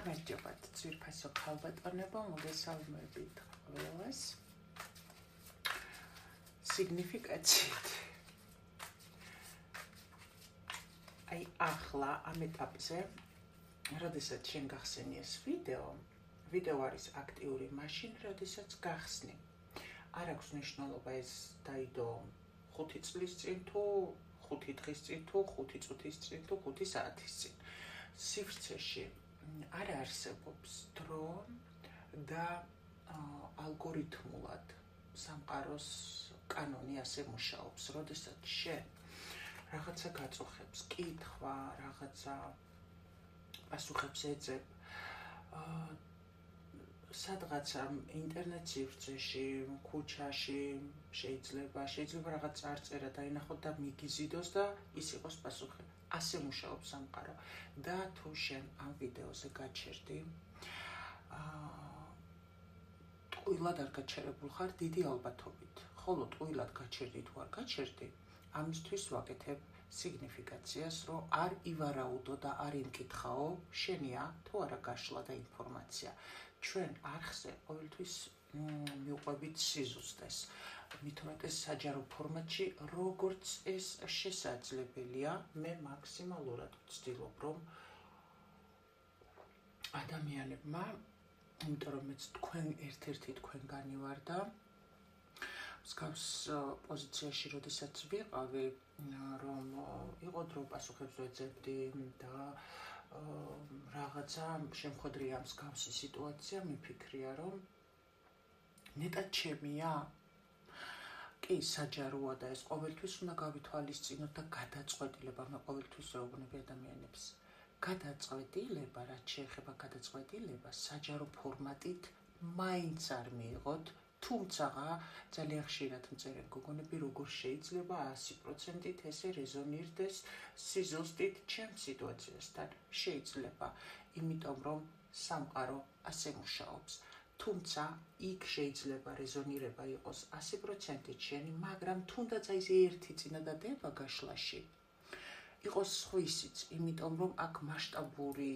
გამარჯობათ ძვირფასო ქალბატონებო, მოგესალმებით ყველას. სიგნიფიკაციით. აი ახლა ამ ეტაპზე, როდესაც შენ გახსენი ეს ვიდეო არის აქტიური მაშინ, როდესაც გახსნი. არ აქვს მნიშვნელობა ეს დაიდო 5 წლის წინ თუ 5 დღის წინ თუ 5 წუთის წინ თუ 5 საათის წინ. სივრცეში არ არსებობს დრო და ალგორითმულად სამყაროს კანონი ასე მუშაობს, როდესაც შენ რაღაცა გაწუხებს, კითხვა, რაღაცა პასუხებს ეძებ, სადღაცა ინტერნეტ სივრცეში, ქუჩაში შეიძლება რაღაც წარწერა დაინახოთ და მიგიზიდოს და ის იყოს პასუხი. ასე მუშაობს სამყარო და თუ შენ ამ ვიდეოზე გაჩერდი, ტყუილად არ გაჩერებულ ხარ დიდი ალბათობით. ხოლო ტყუილად გაჩერდი თუ არ გაჩერდი, ამისთვის ვაკეთებ სიგნიფიკაციას, რომ არ ივარაუდო და არ იმკითხაო, შენია თუ არა გაშლა და ინფორმაცია. ჩვენ არხზე ყოველთვის მივყვებით სიზუსტეს. მით უმეტეს საჯარო ფორმატში, როგორც ეს შესაძლებელია, მე მაქსიმალურად ვცდილობ, რომ ადამიანებმა, იმიტომ რომ მეც თქვენ ერთ-ერთი თქვენგანი ვარ და მსგავს პოზიციაში, როდესაც ვიყავი, რომ იყო დრო პასუხებს ვეძებდი და რაღაცა შემხვედრია მსგავსი სიტუაცია, მიფიქრია, რომ ნეტად ჩემია? კი, საჯაროა და ეს ყოველთვის უნდა გავითვალისწინოთ და გადაწყვეტილება, მე ყოველთვის ვეუბნები ადამიანებს. გადაწყვეტილება, რაც შეეხება გადაწყვეტილება, საჯარო ფორმატით მაინც არ მიიღოთ, თუმცა ძალიან ხშირად მწერენ გოგონები, როგორ შეიძლება 100%-ით ესე რეზონირდეს სიზუსტით ჩემ სიტუაციასთან. შეიძლება, იმიტომ რომ სამყარო ასე მუშაობს. თუმცა იქ შეიძლება რეზონირება იყოს 100%-ით შენი, მაგრამ თუნდაც აი ეს ერთი წინადადება გაშლაში იყოს სხვისიც, იმიტომ რომ აქ მასშტაბური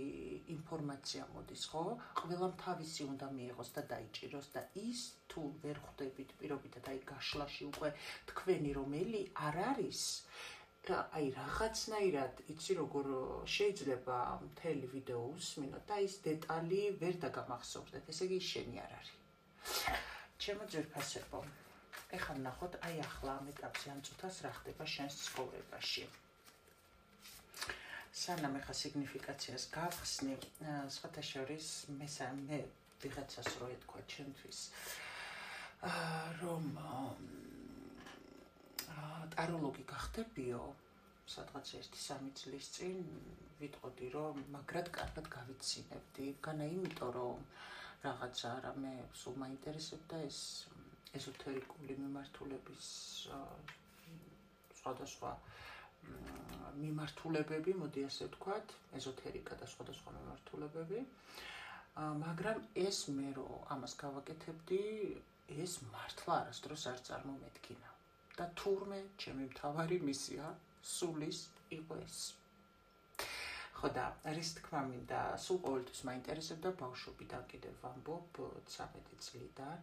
ინფორმაცია მოდის, ხო? ყველამ თავისი უნდა მიიღოს და დაიჭიროს და ის თუ ვერ ხვდებით პირობითად აი გაშლაში უკვე თქვენი რომელი არ არის, აი რაღაცნაირად, იცი როგორ შეიძლება მთელი ვიდეო უსმინოთ და ის დეტალი ვერ დაგამახსოვრდეთ, ესე იგი შენი არ არის. ჩემო ძვირფასებო, ეხლა ნახოთ, აი ახლა ამ ეტაპზე ამ წუთას რა ხდება შენს ცხოვრებაში. სანამ ეხა სიგნიფიკაციას გავხსნი, სხვათა შორის მე ვიღაცას რო ეთქვა ჩემთვის, რომ ტაროლოგი გახდებიო, სადღაც 1-3 წლის წინ ვიტყოდი, რომ მაგრად კარგად გავიცინებდი, განა იმიტომ, რომ რაღაცა რამე სულ მაინტერესებდა ეს ეზოთერიკული მიმართულების სხვადასხვა მიმართულებები, მოდი ასე ვთქვათ, ეზოთერიკა და სხვადასხვა მიმართულებები, მაგრამ ეს მე რო ამას გავაკეთებდი, ეს მართლა არასდროს არ წარმომედგინა. და თურმე ჩემი მთავარი მისია სულის იყო ეს. ხო და რის თქმა მინდა, სულ ყოველთვის მაინტერესებდა ბავშვობიდან კიდევ ვამბობ 13 წლიდან.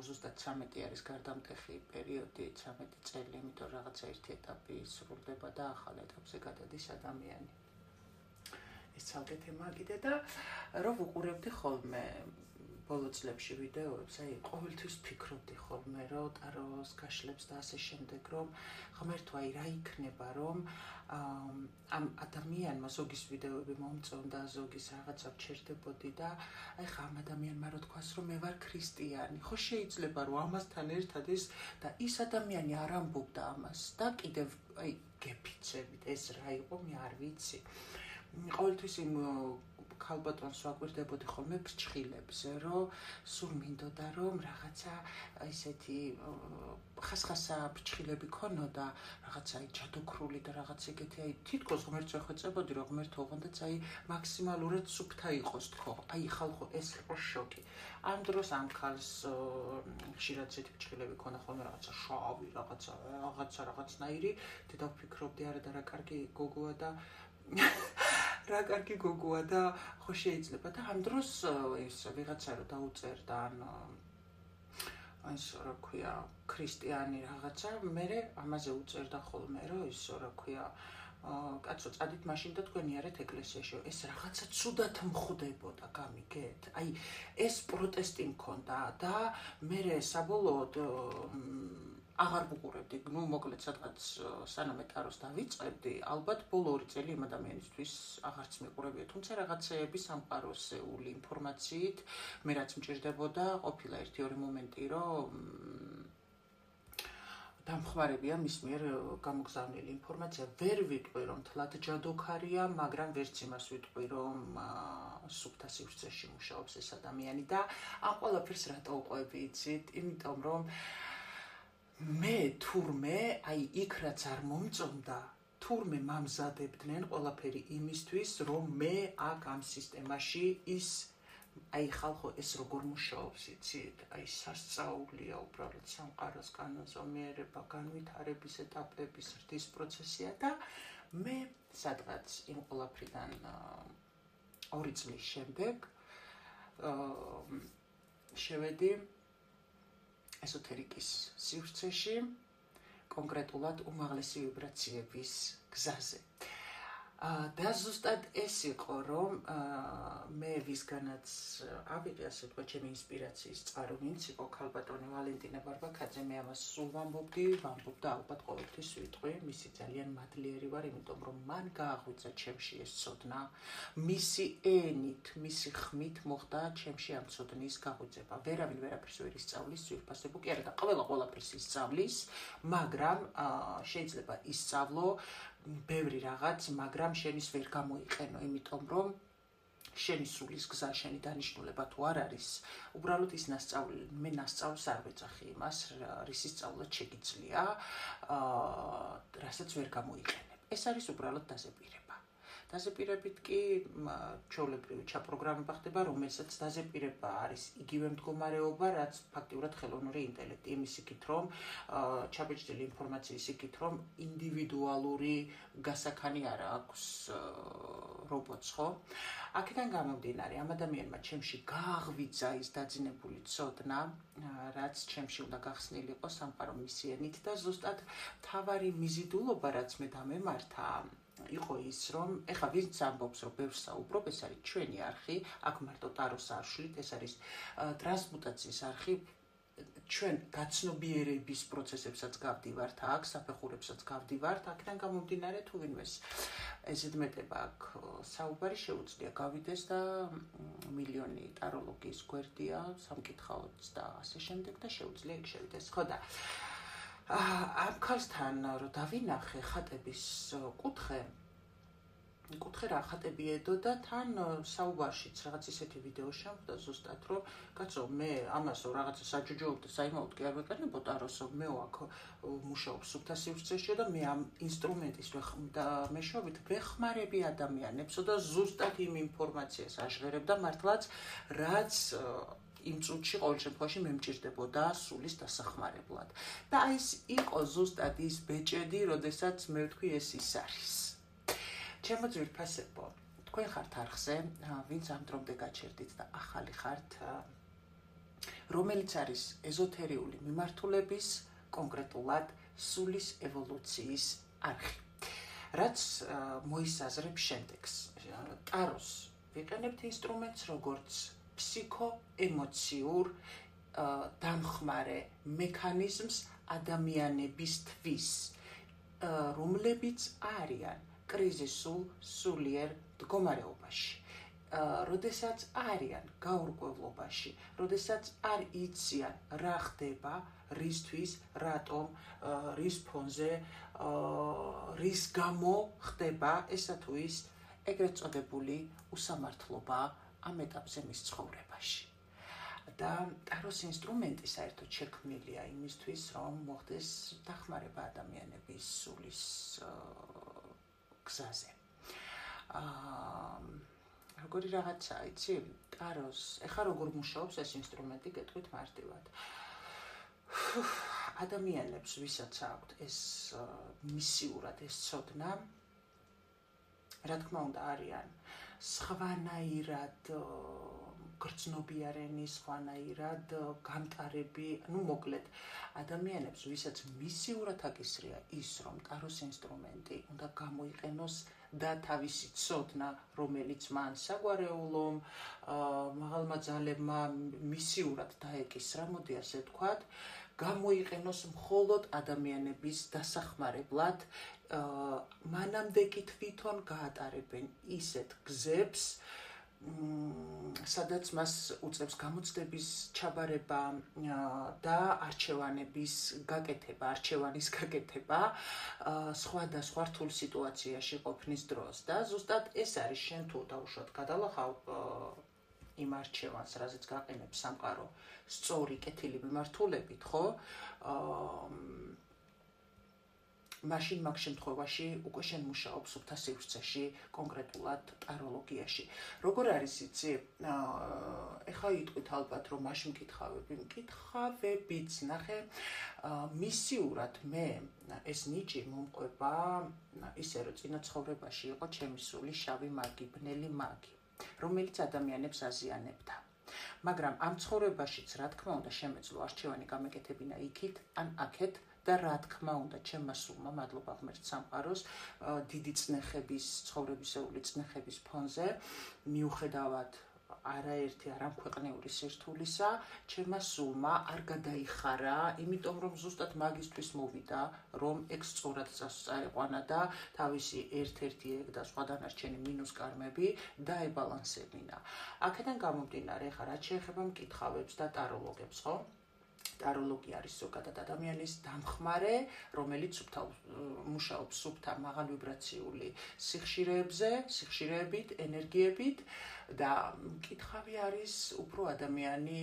ზუსტად 13 არის გარდამტეხი პერიოდი, 13 წელი, იმიტომ რაღაცა ერთი ეტაპი სრულდება და ახალ ეტაპზე გადადის ადამიანი. ეს ცალკე თემაა კიდე და რომ ვუყურებდი ხოლმე ბოლო წლებში ვიდეოებს, აი ყოველთვის ფიქრობდი ხოლმე, რომ ტაროს გაშლებს და ასე შემდეგ, რომ ღმერთო, აი რა იქნება, რომ ამ ადამიანმა ზოგის ვიდეოები მომწონდა, ზოგის რაღაცა ვჩერდებოდი და აი ხა ამ ადამიანმა რო თქვას, რომ მე ვარ ქრისტიანი, ხო შეიძლება რომ ამასთან ერთად და ის ადამიანი არ ამბობდა ამას და კიდევ აი გეფიცებით ეს რა იყო, მე არ ვიცი. ყოველთვის იმ ქალბატონს ვაკვირდებოდი ხოლმე ფრჩხილებზე, რომ სულ მინდოდა, რომ რაღაცა ისეთი ხასხასა ფრჩხილები ქონოდა, რაღაცა ჯადოქრული და რაღაც ეგეთი, აი თითქოს ღმერთს ვეხვეწებოდი, რომ ღმერთო ოღონდაც აი მაქსიმალურად სუფთა იყოს თქო, აი ხალხო ეს იყო შოკი. ამ დროს ამ ქალს ხშირად ესეთი ფრჩხილები ქონდა ხოლმე, რაღაცა შავი, რაღაცნაირი, და ვფიქრობდი, არა და რა კარგი გოგოა და რა კარგი გოგოა და ხო შეიძლება და ამ დროს ეს ვიღაცა რო დაუწერდა ან ის რა ქვია ქრისტიანი რაღაცა მე ამაზე უწერდა ხოლმე რომ ის რა ქვია კაცო წადით მაშინ და თქვენი არეთ ეკლესიაში ეს რაღაცა ცუდად მხვდებოდა გამიგეთ აი ეს პროტესტი მქონდა და მე საბოლოოდ აღარ ვუყურებდი ნუ მოკლედ სადღაც სანამ ტაროს დავიწყებდი ალბათ ბოლო 2 წელი იმ ადამიანისთვის აღარც მიყურებია თუმცა რაღაცეების სამყაროსეული ინფორმაციით მე რაც მჭირდებოდა ყოფილა 1-2 მომენტი რომ დამხმარებია მის მიერ გამოგზავნილი ინფორმაცია ვერ ვიტყვი რომ თლად ჯადოქარია მაგრამ ვერც იმას ვიტყვი რომ სუფთა სივრცეში მუშაობს ეს ადამიანი და ამ ყველაფერს რატო უყვები იცით იმიტომ რომ მე თურმე აი იქ რაც არ მომწონდა თურმე მამზადებდნენ ყველაფერი იმისთვის რომ მე აქ ამ სისტემაში ის აი ხალხო ეს როგორ მუშაობს იცით აი სასწაულია უბრალოდ სამყაროს განაზომიერება განვითარების ეტაპების რდის პროცესია და მე სადღაც იმ ყველაფრიდან 2 წლის შემდეგ შევედი ესოთერიკის სივრცეში კონკრეტულად უმაღლესი ვიბრაციების გზაზე და ზუსტად ეს იყო რომ მე ვისგანაც ავიღე ასე თქვა ჩემი ინსპირაციის წყარო ვინც იყო ქალბატონი ვალენტინა ბარბაქაძე მე ამას სულ ვამბობდი და ალბათ ყოველთვის ვიტყვი მისი ძალიან მადლიერი ვარ იმიტომ რომ მან გააღვიძა ჩემში ეს ცოდნა მისი ენით მისი ხმით მოხდა ჩემში ამ ცოდნის გაღვიძება ვერავინ ვერაფერს ვერ ისწავლის ძვირფასებო კი არა და ყველაფერს ისწავლის მაგრამ შეიძლება ისწავლო ბევრი რაღაც, მაგრამ შენის ვერ გამოიყენო, იმიტომ რომ შენი სულის გზა, შენი დანიშნულება თუ არ არის, უბრალოდ ის ნასწავლი, მე ნასწავლს არ ვეძახი იმას, რის სწავლად შეგიძლია, რასაც ვერ გამოიყენებ. ეს არის უბრალოდ დაზეპირება. დაზეპირებით კი ჩვეულებრივი ჩაპროგრამება ხდება, რომელსაც დაზეპირება არის იგივე მდგომარეობა, რაც ფაქტიურად ხელოვნური ინტელექტი, იმის იქით, რომ ჩაბეჭდილი ინფორმაციის იქით, რომ ინდივიდუალური გასაქანი არ აქვს რობოტს, ხო? აქედან გამომდინარე, ამ ადამიანმა ჩემში გააღვიძა ის დაძინებული ცოდნა, რაც ჩემში უნდა გახსნილიყო სამყარო მისიენით და ზუსტად მთავარი მიზიდულობა, რაც მე დამემართა, იყო ის, რომ ეხლა ვინც ამბობს, რომ ბევრს საუბრობ, ეს არის ჩვენი არხი, აქ მარტო ტაროს არ ვშლით, ეს არის ტრანსმუტაციის არხი, ჩვენ გაცნობიერების პროცესებსაც გავდივართ აქ, საფეხურებსაც გავდივართ, აქედან გამომდინარე თუ ვინმეს ეზედმეტება აქ საუბარი შეუძლია გავიდეს და მილიონი ტაროლოგიის გვერდია, სამკითხაოც და ასე შემდეგ და შეუძლია იქ შევიდეს, ხო და ამ ქალთან რო დავინახე ხატების კუთხე რა ხატები ედო და თან საუბარშიც რაღაც ისეთი ვიდეო შემხვდა ზუსტად რომ კაცო მე ამასო რაღაცა საჯუჯოოდ და საიმაოდ კი არ ვეყენებო ტაროსო მე აქ მუშაობ სუფთა სივრცეში და მე ამ ინსტრუმენტის მეშვეობით ვეხმარები ადამიანებსო და ზუსტად იმ ინფორმაციას აჟღერებ და მართლაც რაც იმ წუთში ყოველ შემთხვევაში მე მჭირდებოდა სულის დასახმარებლად. და ეს იყო ზუსტად ის ბეჭედი, როდესაც მე ვთქვი ეს ის არის. ჩემო ძვირფასებო, თქვენ ხართ არხზე, ვინც ამ დრომდე გაჩერდით და ახალი ხართ, რომელიც არის ეზოთერიული მიმართულების, კონკრეტულად სულის ევოლუციის არხი. რაც მოისაზრებს შემდეგს. ტაროს ვიყენებთ ინსტრუმენტს, როგორც ფსიქოემოციურ დამხმარე მექანიზმს ადამიანებისთვის, რომლებიც არიან კრიზისულ სულიერ მდგომარეობაში, როდესაც არიან გაურკვევლობაში, როდესაც არ იციან რა ხდება, რისთვის, რატომ, რის ფონზე, რის გამო ხდება ესა თუ ის ეგრეთ წოდებული უსამართლობა ამ ეტაპზე მის ცხოვრებაში. და ტაროს ინსტრუმენტი საერთოდ შექმნილია იმისთვის, რომ მოხდეს დახმარება ადამიანების სულის გზაზე. როგორი რაღაცა, იცი, ტაროს, ეხლა როგორ მუშაობს ეს ინსტრუმენტი, გეტყვით მარტივად. ადამიანებს, ვისაც აქვთ ეს მისიურად ეს ცოდნა, რა თქმა უნდა არიან სხვანაირად გრძნობიარენი, სხვანაირად გამტარები, მოკლედ ადამიანებს, ვისაც მისიურად აკისრია ის, რომ ტაროს ინსტრუმენტი უნდა გამოიყენოს და თავისი ცოდნა, რომელიც მან საგვარეულომ, მაღალმა ძალებმა მისიურად დაეკისრა, მოდი ასე ვთქვათ, გამოიყენოს მხოლოდ ადამიანების დასახმარებლად, მანამდე კი თვითონ გაატარებენ ისეთ გზებს, სადაც მას უწევს გამოცდების ჩაბარება და არჩევანების გაკეთება, არჩევანის გაკეთება სხვადასხვა რთულ სიტუაციაში ყოფნის დროს და ზუსტად ეს არის შენ თუ დაუშვათ გადალახავ იმ არჩევანს, რაზეც გაყენებ სამყარო სწორი კეთილი მიმართულებით, ხო? მაშინ მაგ შემთხვევაში უკვე შენ მუშაობ სუფთა სივრცეში, კონკრეტულად ტაროლოგიაში. როგორ არის იცი? ეხლა იტყვით ალბათ, რომ მაშინ მკითხავებიც, ნახე, მისიურად მე ეს ნიჭი მომყვება ისე, რომ წინა ცხოვრებაში იყო ჩემი სული შავი მაგი, ბნელი მაგი, რომელიც ადამიანებს აზიანებდა. მაგრამ ამ ცხოვრებაშიც, რა თქმა უნდა, შემეძლო არჩევანი გამეკეთებინა იქით ან აქეთ და რა თქმა უნდა, ჩემმა სულმა, მადლობა ღმერთ სამყაროს, დიდი წნეხების, ცხოვრებისეული წნეხების ფონზე, მიუხედავად არაერთი არამქვეყნიური სირთულისა, ჩემმა სულმა არ გადაიხარა, იმიტომ რომ ზუსტად მაგისტვის მოვიდა, რომ ეგ სწორად წაეყვანა და თავისი ერთ-ერთი ეგ და სხვა დანარჩენი მინუს კარმები დაებალანსებინა. აქედან გამომდინარე, ხა რაც შეეხება მკითხავებს და ტაროლოგებს, ხო? ტაროლოგია არის ზოგადად ადამიანის დამხმარე, რომელიც მუშაობს სუფთა მაღალვიბრაციული სიხშირეებით, ენერგიებით და მკითხავი არის უფრო ადამიანი,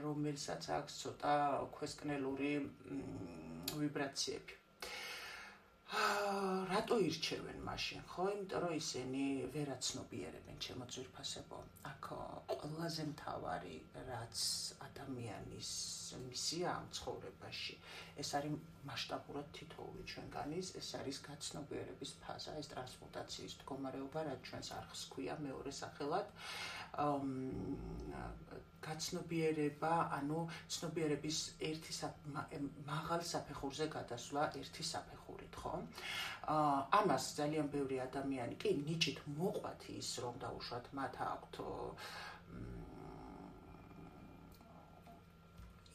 რომელსაც აქვს ცოტა ქვესკნელური ვიბრაციები. რატო ირჩევენ მაშინ, ხო? იმიტომ რომ ისინი ვერ აცნობიერებენ, ჩემო ძვირფასებო. აქ ყველაზე მთავარი, რაც ადამიანის მისია ამ ცხოვრებაში, ეს არის მასშტაბურად თითოეული ჩვენგანის, ეს არის გაცნობიერების ფაზა, ეს ტრანსმუტაციის მდგომარეობა, რაც ჩვენს არხს ჰქვია მეორე სახელად. გაცნობიერება, ანუ ცნობიერების ერთი მაღალ საფეხურზე გადასვლა ერთი საფეხურით, ხო? ამას ძალიან ბევრი ადამიანი კი ნიჭით მოყვათ ის, რომ დაუშვათ მათ აქვთ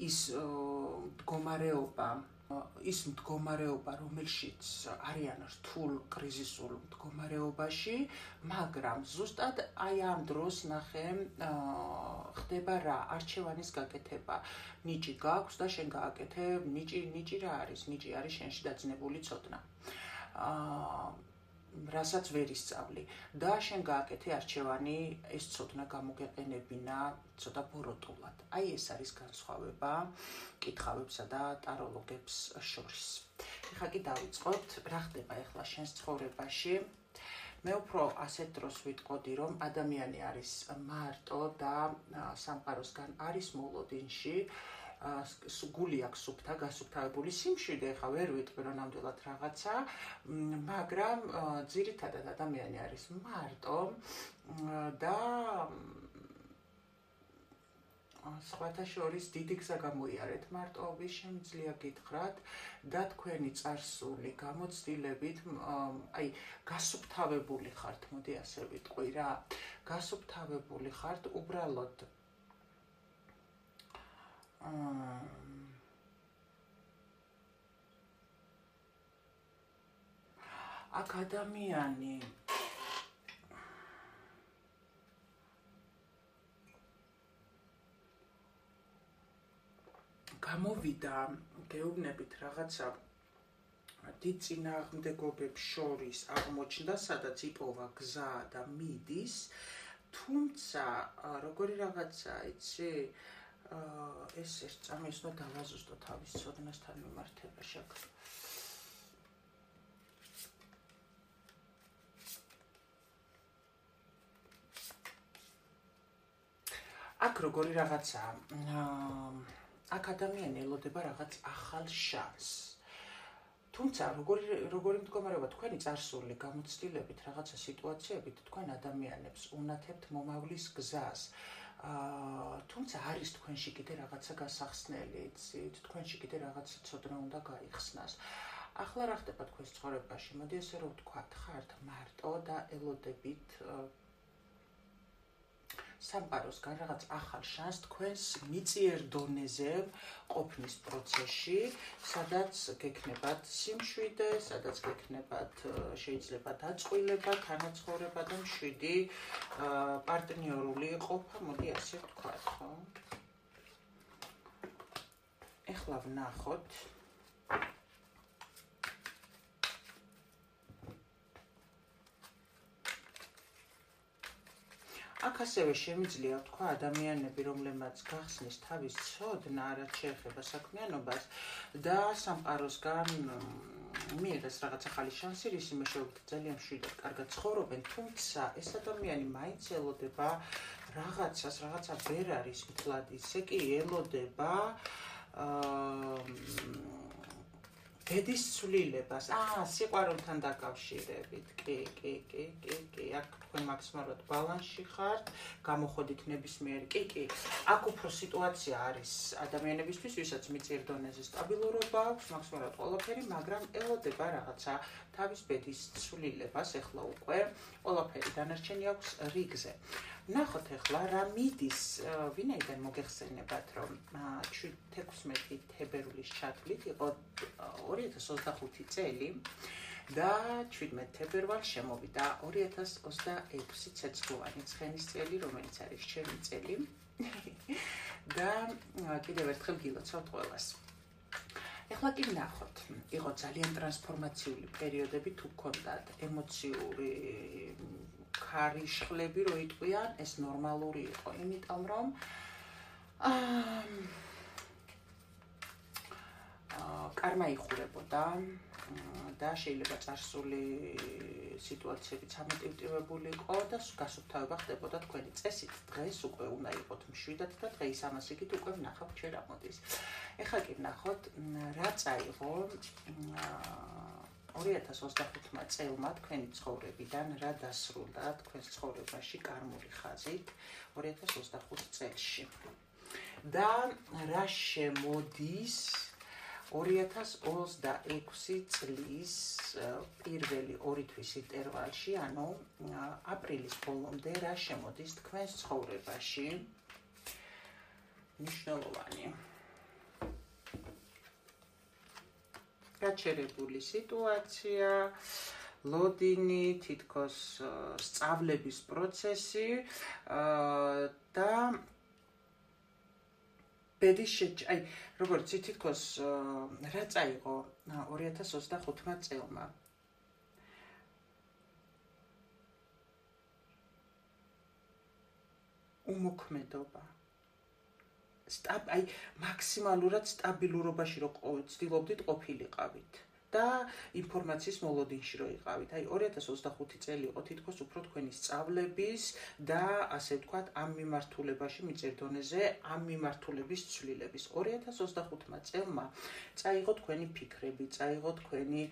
ის მდგომარეობა, რომელშიც არიან რთულ კრიზისულ მდგომარეობაში, მაგრამ ზუსტად აი ამ დროს ნახე ხდება რა, არჩევანის გაკეთება. ნიჭი გაქვს და შენ გააკეთე, ნიჭი რა არის? ნიჭი არის შენში დაძნებული ცოდნა. რასაც ვერ ისწავლი და შენ გააკეთე არჩევანი ეს ცოდნა გამოგეყენებინა ცოტა ბოროტულად. აი ეს არის განსხვავება მკითხავებსა და ტაროლოგებს შორის. ეხლა კი დავიწყოთ, რა ხდება ეხლა შენს ცხოვრებაში. მე უფრო ასეთ დროს ვიტყოდი, რომ ადამიანი არის მარტო და სამყაროსგან არის მოლოდინში, გული აქვს სუფთა, გასუფთავებული სიმშვიდე, ეხლა ვერ ვიტყვი რომ ნამდვილად რაღაცა, მაგრამ ძირითადად ადამიანი არის მარტო და სხვათა შორის დიდი გზა გამოიარეთ მარტოობის, შემიძლია გითხრათ და თქვენი წარსული გამოცდილებით, აი, გასუფთავებული ხართ, მოდი ასე ვიტყვი რა, გასუფთავებული ხართ უბრალოდ აქ ადამიანი გამოვიდა, გეუბნებით რაღაცა დიდ წინააღმდეგობებს შორის აღმოჩნდა, სადაც იპოვა გზა და მიდის, თუმცა როგორი რაღაცა, იცი, ეს ერთ წამის უნდა დავაზუსტო თავის ცოდნასთან მიმართებაში. აქ როგორი რაღაცაა, აქ ადამიანი ელოდება რაღაც ახალ შანსს. თუმცა როგორი მდგომარეობა თქვენი წარსული გამოცდილებით რაღაცა სიტუაციებით თქვენ ადამიანებს უნათებთ მომავლის გზას. თუმცა არის თქვენში კიდე რაღაცა გასახსნელი, იცით, თქვენში კიდე რაღაცა ცოდნა უნდა გაიხსნას. ახლა რა ხდება თქვენს ცხოვრებაში? მოდი ესე რომ ვთქვათ, ხართ მარტო და ელოდებით სამყაროსგან რაღაც ახალ შანსს თქვენს მიწიერ დონეზე ყოფნის პროცესში, სადაც გექნებათ სიმშვიდე, სადაც გექნებათ შეიძლება დაწყვილება, თანაცხოვრება და მშვიდი პარტნიორული ყოფა, მოდი ასე ვთქვათ, ხო? ეხლა ვნახოთ აქ ასევე შემიძლია ვთქვა ადამიანები, რომლებმაც გახსნის თავის ცოდნა, რაც შეეხება საქმიანობას და სამყაროსგან მიიღეს რაღაც ახალი შანსი, რის იმეშეობით ძალიან მშვიდად კარგად ცხოვრობენ, თუმცა ეს ადამიანი მაინც ელოდება რაღაცას, რაღაცა ვერ არის მთლად, ისე კი ელოდება დედის ცვლილებას, სიყვარულთან დაკავშირებით, კი, აქ თქვენ მაქსიმალურად ბალანსში ხართ, გამოხოდით ნებისმიერი, კი, აქ უფრო სიტუაცია არის ადამიანებისთვის, ვისაც მიწიერ დონეზე სტაბილურობა აქვს, მაქსიმალურად ყველაფერი, მაგრამ ელოდება რაღაცა თავის ბედის ცვლილებას, ეხლა უკვე ყველაფერი დანარჩენი აქვს რიგზე. ნახოთ ეხლა რა მიდის, ვინაიდან მოგეხსენებათ, რომ 16 თებერვლის ჩათვლით იყო 2025 წელი და 17 თებერვალს შემოვიდა 2026 ცეცხლოვანი ცხენისწელი, რომელიც არის ჩემი წელი და კიდევ ერთხელ გილოცავთ ყველას. ეხლა კი ვნახოთ, იყო ძალიან ტრანსფორმაციული პერიოდები, თუ გქონდათ ემოციური ქარიშხლები, რო იტყვიან, ეს ნორმალური იყო, იმიტომ რომ კარმა იხურებოდა და შეიძლება წარსული სიტუაციებიც ამოტივტივებული იყო და გასუფთავება ხდებოდა თქვენი წესით. დღეს უკვე უნდა იყოთ მშვიდად და დღეის ამას იგით უკვე ვნახავთ ჩვენ რა მოდის. ეხლა კი ვნახოთ, რა წაიღო 2025 წელმა თქვენი ცხოვრებიდან, რა დასრულდა თქვენს ცხოვრებაში კარმული ხაზით 2025 წელში. და რა შემოდის 2026 წლის პირველი 2 თვის ინტერვალში, ანუ აპრილის ბოლომდე რა შემოდის თქვენს ცხოვრებაში? მნიშვნელოვანი. გაჩერებული სიტუაცია, ლოდინი, თითქოს სწავლების პროცესი და ბედის როგორც თითქოს რა წაიღო 2025 წელმა. უმოქმედობა. მაქსიმალურად სტაბილურობაში რო ცდილობდით ყოფილიყავით და ინფორმაციის მოლოდინში რო იყავით. 2025 წელი იყო თითქოს უფრო თქვენი სწავლების და ასე ვთქვათ, ამ მიმართულებაში მიწიერ დონეზე ამ მიმართულების ცვლილების. 2025 წელმა წაიღო თქვენი ფიქრები, წაიღო თქვენი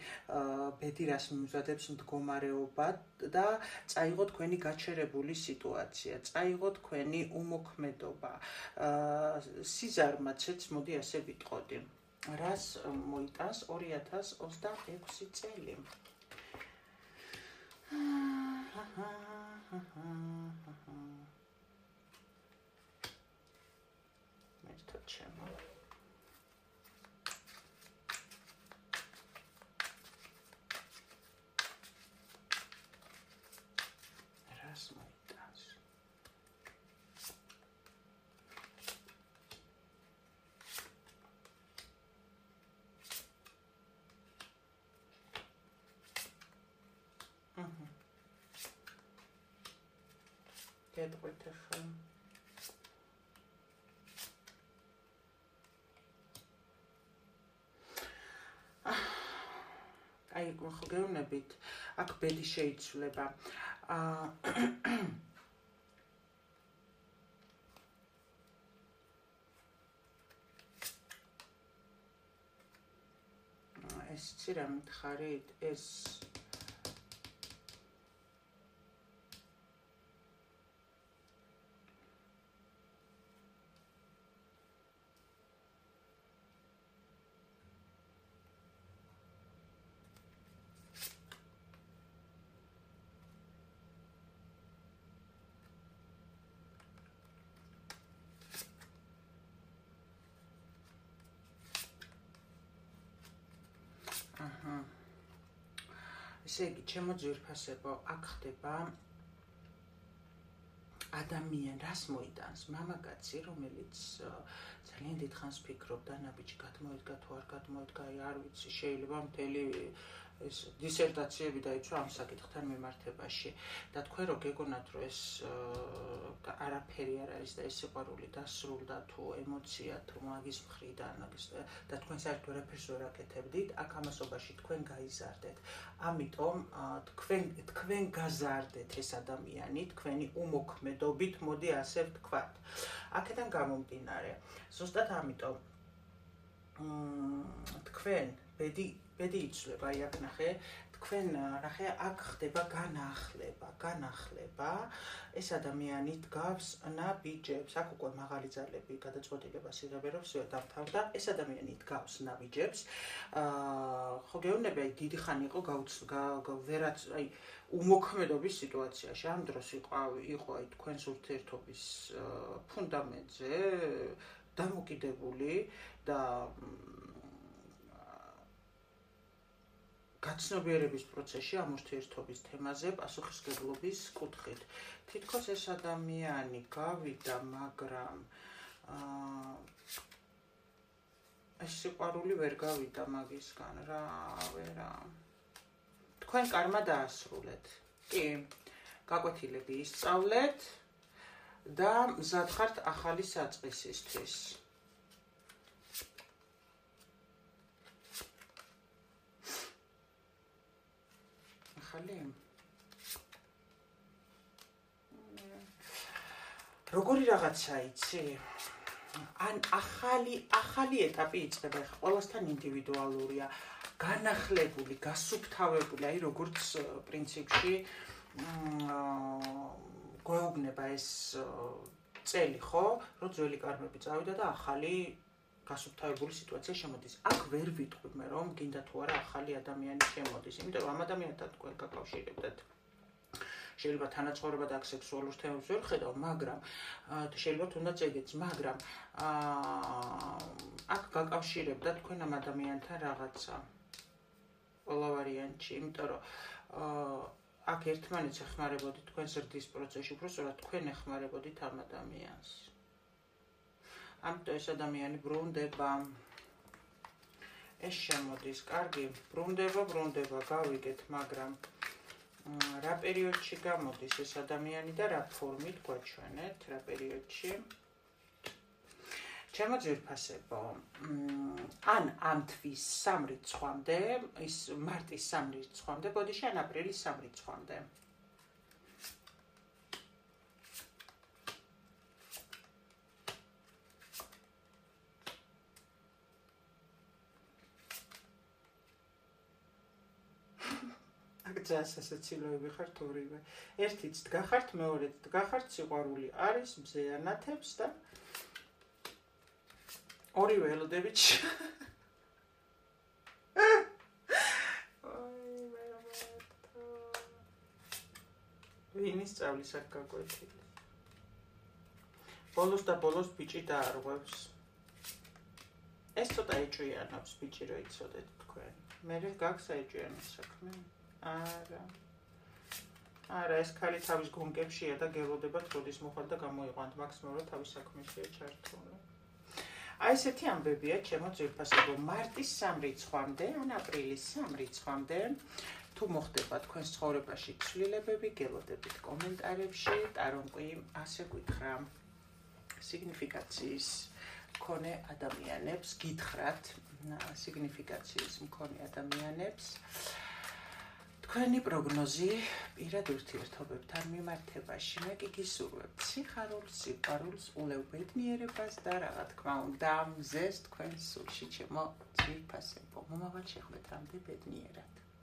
ბედი რას მიმზადებს მდგომარეობა და წაიღო თქვენი გაჩერებული სიტუაცია, წაიღო თქვენი უმოქმედობა. სიზარმაცეც, მოდი ასე ვიტყოდი. რას მოიტანს 2026 წელი? მერტო ჩემო. რას მოიტანს? გეტყვით ახლა. ხო გეუბნებით, აქ ბედი შეიცვლება. ეს იცი რა მითხარით? ეს ესე იგი, ჩემო ძვირფასებო, აქ ხდება ადამიან რას მოიტანს მამაკაცი, რომელიც ძალიან დიდხანს ფიქრობდა, ნაბიჯი გადმოედგა თუ არ გადმოედგა, არ ვიცი, შეიძლება მთელი ეს დისერტაციები დაიცვა ამ საკითხთან მიმართებაში და თქვენ რო გეგონათ, რომ ეს არაფერი არ არის და ეს სიყვარული დასრულდა თუ ემოცია თუ მაგის მხრიდან და თქვენ საერთოდ არაფერს ვერ აკეთებდით, აქ ამასობაში თქვენ გაიზარდეთ. ამიტომ თქვენ გაზარდეთ ეს ადამიანი, თქვენი უმოქმედობით, მოდი ასე ვთქვათ. აქედან გამომდინარე, ზუსტად ამიტომ თქვენ ბედი იცვლება, აი აქ ნახე, თქვენ ნახე, აქ ხდება განახლება, ეს ადამიანი დგავს ნაბიჯებს, აქ უკვე მაღალი ძალები გადაწყვეტილებას იღებენ, რომ დავთავრდა, ეს ადამიანი დგავს ნაბიჯებს, ხო გეუბნები, აი დიდი ხანი იყო ვერაც, აი უმოქმედობის სიტუაციაში, ამ დროს იყო აი თქვენს ურთიერთობის ფუნდამენტზე დამოკიდებული და გაცნობიერების პროცესში ამ ურთიერთობის თემაზე პასუხისმგებლობის კუთხით. თითქოს ეს ადამიანი გავიდა, მაგრამ ეს სიყვარული ვერ გავიდა მაგისგან რა, ვერა. თქვენ კარმა დაასრულეთ. კი, გაკვეთილები ისწავლეთ და მზად ხართ ახალი საწყისისთვის. როგორი რაღაცა იცი? ან ახალი ეტაპი იწყება, ხა ყველასთან ინდივიდუალურია, განახლებული, გასუფთავებული, აი როგორც პრინციპში გვეუბნება ეს წელი, ხო, რომ ძველი კარმები წავიდა და ახალი გასუფთავებული სიტუაცია შემოდის. აქ ვერ ვიტყვი მე, რომ გინდა თუ არა ახალი ადამიანი შემოდის, იმიტომ რომ ამ ადამიანთან თქვენ გაკავშირებდეთ. შეიძლება თანაცხოვრება და სექსუალურ თემებს ვერ ხედავ, მაგრამ შეიძლება თუნდაც ეგეც, მაგრამ აქ გაკავშირებდა თქვენ ამ ადამიანთან რაღაცა. ყველა ვარიანტში, იმიტომ რომ აქ ერთმანეთს ეხმარებოდით თქვენ ზრდის პროცესში, უბრალოდ თქვენ ეხმარებოდით ამ ადამიანს. ამიტომ ეს ადამიანი ბრუნდება. ეს შემოდის, კარგი, ბრუნდება, გავიგეთ, მაგრამ რა პერიოდში გამოდის ეს ადამიანი და რა ფორმით გვაჩვენეთ, რა პერიოდში? ჩემო ძვირფასებო, ან ამ თვის 3 რიცხვამდე, ის მარტის 3 რიცხვამდე, ბოდიში ან აპრილის 3 რიცხვამდე. სასაცილოები ხართ ორივე. ერთიც დგახართ, მეორეც დგახართ, სიყვარული არის, მზეანათებს და ორივე ელოდებით. ვინის სწავლის აქ გაკვეთილი. ბოლოს და ბოლოს ბიჭი დაარღვევს. ეს ცოტა ეჭვიანობს ბიჭი რო იცოდეთ თქვენ. მე გაქვს ეჭვიანის საქმე. არა, ეს ქალი თავის გონგებშია და გელოდება თოდის მოხარ და გამოიყვანთ, მაქსიმალურად თავის საქმეშია ჩართული. აი ესეთი ამბებია, ჩემო ძვირფასებო, მარტის 3 რიცხვამდე, ან აპრილის 3 რიცხვამდე, თუ მოხდება თქვენს ცხოვრებაში ცვლილებები, გელოდებით კომენტარებში, ტარომკი ასე გითხრა. სიგნიფიკაციის მქონე ადამიანებს გითხრათ, სიგნიფიკაციის მქონე ადამიანებს თქვენი პროგნოზი პირად ურთიერთობებთან მიმართებაში. მე კი გისურვებთ სიხარულს, სიყვარულს, ულევ ბედნიერებას და რა თქმა უნდა, მზეს თქვენ სულში, ჩემო ძვირფასებო. მომავალ შეხვედრამდე ბედნიერად.